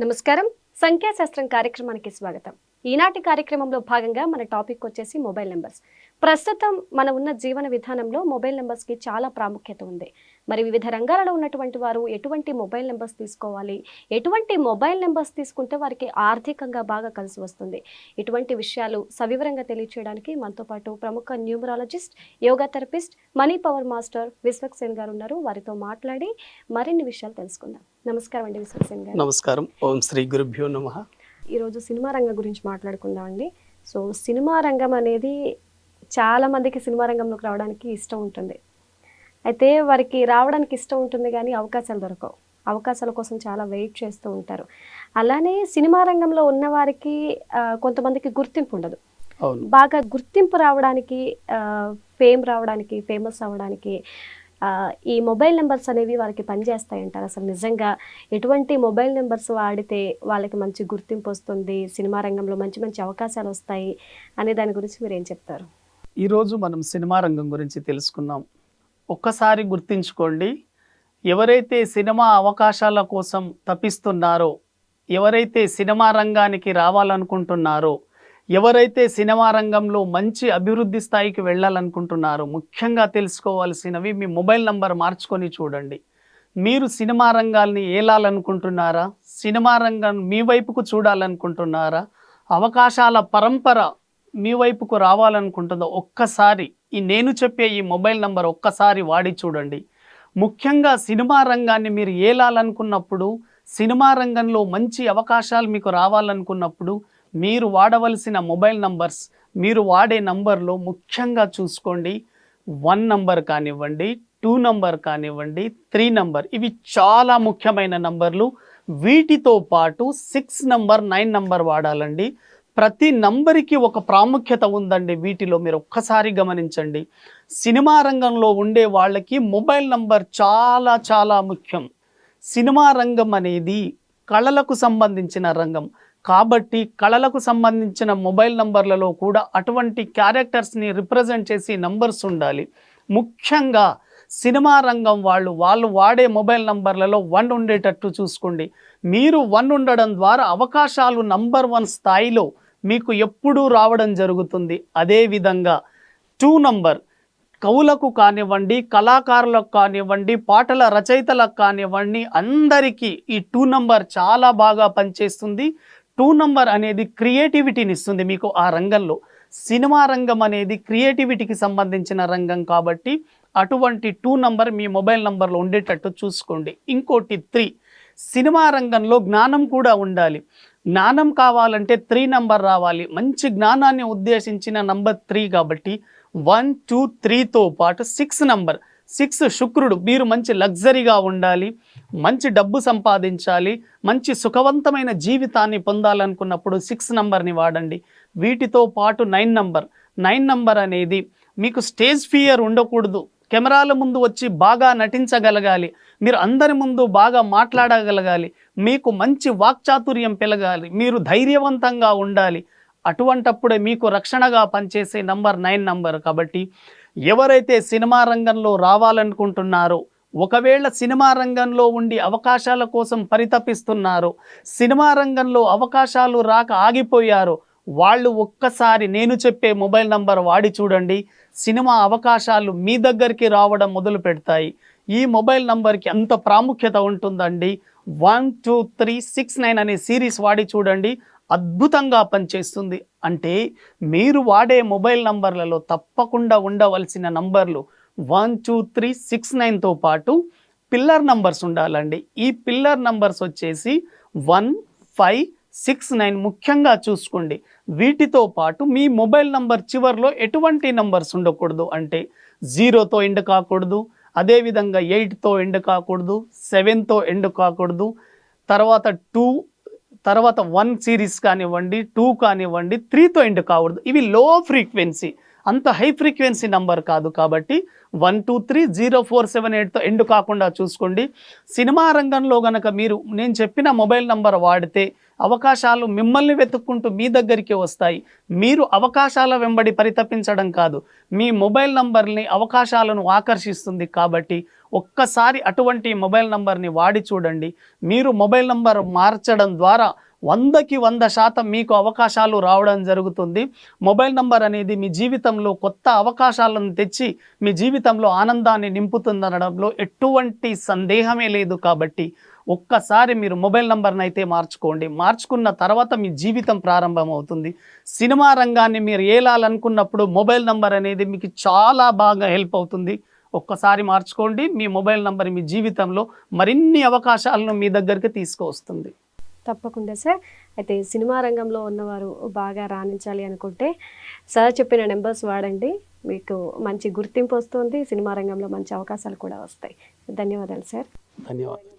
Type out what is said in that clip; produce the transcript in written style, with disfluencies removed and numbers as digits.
నమస్కారం. సంఖ్యాశాస్త్రం కార్యక్రమానికి స్వాగతం. ఈనాటి కార్యక్రమంలో భాగంగా మన టాపిక్ వచ్చేసి మొబైల్ నెంబర్స్. ప్రస్తుతం మన ఉన్న జీవన విధానంలో మొబైల్ నెంబర్స్కి చాలా ప్రాముఖ్యత ఉంది. మరి వివిధ రంగాలలో ఉన్నటువంటి వారు ఎటువంటి మొబైల్ నెంబర్స్ తీసుకోవాలి, ఎటువంటి మొబైల్ నెంబర్స్ తీసుకుంటే వారికి ఆర్థికంగా బాగా కలిసి వస్తుంది, ఇటువంటి విషయాలు సవివరంగా తెలియచేయడానికి మనతో పాటు ప్రముఖ numerologist, yoga therapist, money power master Vishwaksen గారు ఉన్నారు. వారితో మాట్లాడి మరిన్ని విషయాలు తెలుసుకుందాం. నమస్కారం అండి విశ్వక్సేన్ గారు. నమస్కారం. ఓం శ్రీ గురుభ్యో నమః. ఈరోజు సినిమా రంగం గురించి మాట్లాడుకుందామండి. సో సినిమా రంగం అనేది చాలా మందికి సినిమా రంగంలోకి రావడానికి ఇష్టం ఉంటుంది. అయితే వారికి రావడానికి ఇష్టం ఉంటుంది కానీ అవకాశాలు దొరకవు. అవకాశాల కోసం చాలా వెయిట్ చేస్తూ ఉంటారు. అలానే సినిమా రంగంలో ఉన్న వారికి కొంతమందికి గుర్తింపు ఉండదు. బాగా గుర్తింపు రావడానికి, ఫేమ్ రావడానికి, ఫేమస్ అవ్వడానికి ఈ మొబైల్ నెంబర్స్ అనేవి వారికి పనిచేస్తాయంటారు. అసలు నిజంగా ఎటువంటి మొబైల్ నెంబర్స్ వాడితే వాళ్ళకి మంచి గుర్తింపు వస్తుంది, సినిమా రంగంలో మంచి మంచి అవకాశాలు వస్తాయి అనే దాని గురించి మీరు ఏం చెప్తారు? ఈరోజు మనం సినిమా రంగం గురించి తెలుసుకున్నాం. ఒక్కసారి గుర్తించుకోండి, ఎవరైతే సినిమా అవకాశాల కోసం తపిస్తున్నారో, ఎవరైతే సినిమా రంగానికి రావాలనుకుంటున్నారో, ఎవరైతే సినిమా రంగంలో మంచి అభివృద్ధి స్థాయికి వెళ్ళాలనుకుంటున్నారో, ముఖ్యంగా తెలుసుకోవాల్సినవి మీ మొబైల్ నంబర్ మార్చుకొని చూడండి. మీరు సినిమా రంగాల్ని ఏలాలనుకుంటున్నారా? సినిమా రంగం మీ వైపుకు చూడాలనుకుంటున్నారా? అవకాశాల పరంపర మీ వైపుకు రావాలనుకుంటుందో ఒక్కసారి నేను చెప్పే ఈ మొబైల్ నంబర్ ఒక్కసారి వాడి చూడండి. ముఖ్యంగా సినిమా రంగాన్ని మీరు ఏలాలనుకున్నప్పుడు, సినిమా రంగంలో మంచి అవకాశాలు మీకు రావాలనుకున్నప్పుడు మీరు వాడవలసిన మొబైల్ నంబర్స్, మీరు వాడే నంబర్లో ముఖ్యంగా చూసుకోండి. 1 నంబర్ కానివ్వండి, 2 నంబర్ కానివ్వండి, 3 నంబర్, ఇవి చాలా ముఖ్యమైన నంబర్లు. వీటితో పాటు 6 నంబర్, 9 నంబర్ వాడాలండి. ప్రతి నంబర్కి ఒక ప్రాముఖ్యత ఉందండి. వీటిలో మీరు ఒక్కసారి గమనించండి. సినిమా రంగంలో ఉండే వాళ్ళకి మొబైల్ నంబర్ చాలా చాలా ముఖ్యం. సినిమా రంగం అనేది కళలకు సంబంధించిన రంగం కాబట్టి కళలకు సంబంధించిన మొబైల్ నంబర్లలో కూడా అటువంటి క్యారెక్టర్స్ని రిప్రజెంట్ చేసి నంబర్స్ ఉండాలి. ముఖ్యంగా సినిమా రంగం వాళ్ళు వాడే మొబైల్ నంబర్లలో 1 ఉండేటట్టు చూసుకోండి. మీరు 1 ఉండడం ద్వారా అవకాశాలు నంబర్ 1 స్థాయిలో మీకు ఎప్పుడూ రావడం జరుగుతుంది. అదేవిధంగా 2 నంబర్ కవులకు కానివ్వండి, కళాకారులకు కానివ్వండి, పాటల రచయితలకు కానివ్వండి, అందరికీ ఈ 2 నంబర్ చాలా బాగా పనిచేస్తుంది. 2 నంబర్ అనేది క్రియేటివిటీని ఇస్తుంది మీకు ఆ రంగంలో. సినిమా రంగం అనేది క్రియేటివిటీకి సంబంధించిన రంగం కాబట్టి అటువంటి 2 నంబర్ మీ మొబైల్ నంబర్లో ఉండేటట్టు చూసుకోండి. ఇంకోటి 3, సినిమా రంగంలో జ్ఞానం కూడా ఉండాలి. జ్ఞానం కావాలంటే 3 నంబర్ రావాలి. మంచి జ్ఞానాన్ని ఉద్దేశించిన నంబర్ 3 కాబట్టి 1, 2, 3తో పాటు 6 నంబర్, 6 శుక్రుడు. మీరు మంచి లగ్జరీగా ఉండాలి, మంచి డబ్బు సంపాదించాలి, మంచి సుఖవంతమైన జీవితాన్ని పొందాలనుకున్నప్పుడు 6 నంబర్ని వాడండి. వీటితో పాటు 9 నంబర్. 9 నంబర్ అనేది మీకు స్టేజ్ ఫియర్ ఉండకూడదు. కెమెరాల ముందు వచ్చి బాగా నటించగలగాలి, మీరు అందరి ముందు బాగా మాట్లాడగలగాలి, మీకు మంచి వాక్చాతుర్యం పెరగాలి, మీరు ధైర్యవంతంగా ఉండాలి. అటువంటప్పుడే మీకు రక్షణగా పనిచేసే నంబర్ 9 నంబర్. కాబట్టి ఎవరైతే సినిమా రంగంలో రావాలనుకుంటున్నారో, ఒకవేళ సినిమా రంగంలో ఉండి అవకాశాల కోసం పరితపిస్తున్నారో, సినిమా రంగంలో అవకాశాలు రాక ఆగిపోయారో, వాళ్ళు ఒక్కసారి నేను చెప్పే మొబైల్ నంబర్ వాడి చూడండి. సినిమా అవకాశాలు మీ దగ్గరికి రావడం మొదలు పెడతాయి. ఈ మొబైల్ నంబర్కి అంత ప్రాముఖ్యత ఉంటుందండి. 1, 2, 3, 6, 9 అనే సిరీస్ వాడి చూడండి, అద్భుతంగా పనిచేస్తుంది. అంటే మీరు వాడే మొబైల్ నంబర్లలో తప్పకుండా ఉండవలసిన నంబర్లు 1, 2, 3, 6, 9తో పాటు పిల్లర్ నంబర్స్ ఉండాలండి. ఈ పిల్లర్ నంబర్స్ వచ్చేసి 1, 5, 6, 9 ముఖ్యంగా చూసుకోండి. వీటితో పాటు మీ మొబైల్ నంబర్ చివరిలో ఎటువంటి నంబర్స్ ఉండకూడదు. అంటే 0తో ఎండ్ కాకూడదు, అదేవిధంగా 8తో ఎండ్ కాకూడదు, 7తో ఎండ్ కాకూడదు, తర్వాత 1 సిరీస్ కానివ్వండి, 2 కానివ్వండి, 3తో ఎండ్ కాకూడదు. ఇవి లో ఫ్రీక్వెన్సీ. అంత హై ఫ్రీక్వెన్సీ నంబర్ కాదు. కాబట్టి 123047 ఎండ్ కాకుండా చూసుకోండి. సినిమా రంగంలో గనక నేను చెప్పిన మొబైల్ నంబర్ వాడితే అవకాశాలు మిమ్మల్ని వెతుక్కుంటూ మీ దగ్గరికి వస్తాయి. మీరు అవకాశాల వెంబడి పరితపించడం కాదు, మీ మొబైల్ నంబర్ని అవకాశాలను ఆకర్షిస్తుంది. కాబట్టి ఒక్కసారి అటువంటి మొబైల్ నంబర్ని వాడి చూడండి. మీరు మొబైల్ నంబర్ మార్చడం ద్వారా 100కి 100% మీకు అవకాశాలు రావడం జరుగుతుంది. మొబైల్ నంబర్ అనేది మీ జీవితంలో కొత్త అవకాశాలను తెచ్చి మీ జీవితంలో ఆనందాన్ని నింపుతుందనడంలో ఎటువంటి సందేహమే లేదు. కాబట్టి ఒక్కసారి మీరు మొబైల్ నంబర్ని అయితే మార్చుకోండి. మార్చుకున్న తర్వాత మీ జీవితం ప్రారంభమవుతుంది. సినిమా రంగాన్ని మీరు ఏలాలనుకున్నప్పుడు మొబైల్ నంబర్ అనేది మీకు చాలా బాగా హెల్ప్ అవుతుంది. ఒక్కసారి మార్చుకోండి. మీ మొబైల్ నంబర్ మీ జీవితంలో మరిన్ని అవకాశాలను మీ దగ్గరికి తీసుకువస్తుంది. తప్పకుండా సార్. అయితే సినిమా రంగంలో ఉన్నవారు బాగా రాణించాలి అనుకుంటే సార్ చెప్పిన నెంబర్స్ వాడండి. మీకు మంచి గుర్తింపు వస్తుంది. సినిమా రంగంలో మంచి అవకాశాలు కూడా వస్తాయి. ధన్యవాదాలు సార్. ధన్యవాదాలు.